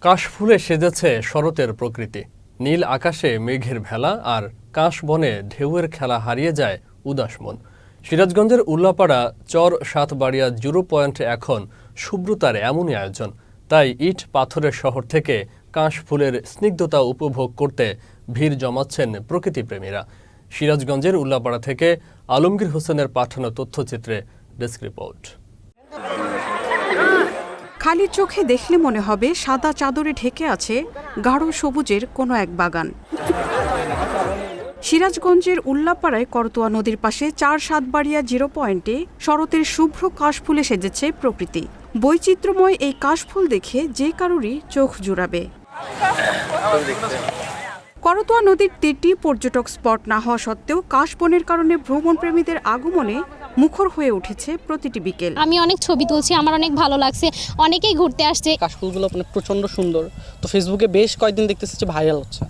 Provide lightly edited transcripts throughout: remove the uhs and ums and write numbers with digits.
কাশফুলে সেজেছে শরতের প্রকৃতি। নীল আকাশে মেঘের ভেলা আর কাশবনে ঢেউয়ের খেলা হারিয়ে যায় উদাস মন। সিরাজগঞ্জের উল্লাপাড়া চর সাতবাড়িয়া 0 পয়েন্টে এখন শুভ্রতার এমনই আয়োজন। তাই ইট পাথরের শহর থেকে কাশফুলের স্নিগ্ধতা উপভোগ করতে ভিড় জমাচ্ছেন প্রকৃতিপ্রেমীরা। সিরাজগঞ্জের উল্লাপাড়া থেকে আলমগীর হোসেনের পাঠানো তথ্যচিত্রে ডেস্ক রিপোর্ট। খালি চোখে দেখলে মনে হবে সাদা চাদরে ঢেকে আছে গাঢ় সবুজের কোনো এক বাগান। সিরাজগঞ্জের উল্লাপাড়ায় করতোয়া নদীর পাশে 4 সাতবাড়িয়া 0 পয়েন্টে শরতের শুভ্র কাশফুলে সেজেছে প্রকৃতি। বৈচিত্র্যময় এই কাশফুল দেখে যে কারোরই চোখ জুড়াবে। করতোয়া নদীর তীরটি পর্যটক স্পট না হওয়া সত্ত্বেও কাশবনের কারণে ভ্রমণপ্রেমীদের আগমনে মুখর হয়ে উঠেছে প্রতিটি বিকেল। আমি অনেক ছবি তুলছি, আমার অনেক ভালো লাগছে, অনেকেই ঘুরতে আসছে। কাশফুলগুলো প্রচণ্ড সুন্দর, তো ফেসবুকে বেশ কয়েকদিন দেখতেছি যে ভাইরাল হচ্ছে,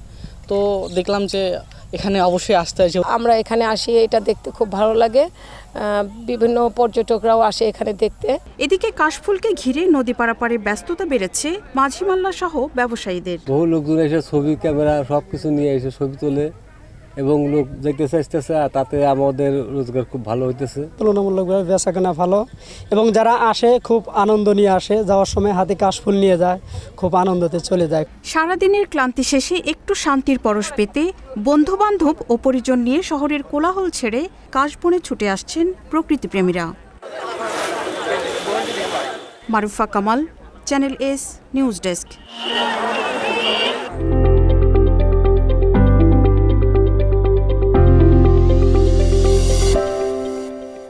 তো দেখলাম যে এখানে অবশ্যই আসতে হয়। আমরা এখানে আসি, এটা দেখতে খুব ভালো লাগে, বিভিন্ন পর্যটকরাও আসে এখানে দেখতে। এদিকে কাশফুলকে ঘিরে নদী পারাপারে ব্যস্ততা বেড়েছে মাঝিমাল্লা সহ ব্যবসায়ীদের। বহু লোকজন এসে ছবি ক্যামেরা সবকিছু নিয়ে এসে ছবি তোলে এবং লোক দেখতেছে আসতেছে, তাতে আমাদের রোজগার খুব ভালো হইতেছে। তুলনামূলকভাবে বেচাকেনা ভালো, এবং যারা আসে খুব আনন্দ নিয়ে আসে, যাওয়ার সময় হাতে কাশফুল নিয়ে যায়, খুব আনন্দতে চলে যায়। সারাদিনের ক্লান্তি শেষে একটু শান্তির পরশ পেতে বন্ধুবান্ধব ও পরিজন নিয়ে শহরের কোলাহল ছেড়ে কাশবনে ছুটে আসছেন প্রকৃতিপ্রেমীরা। Marufa Kamal, Channel S news desk.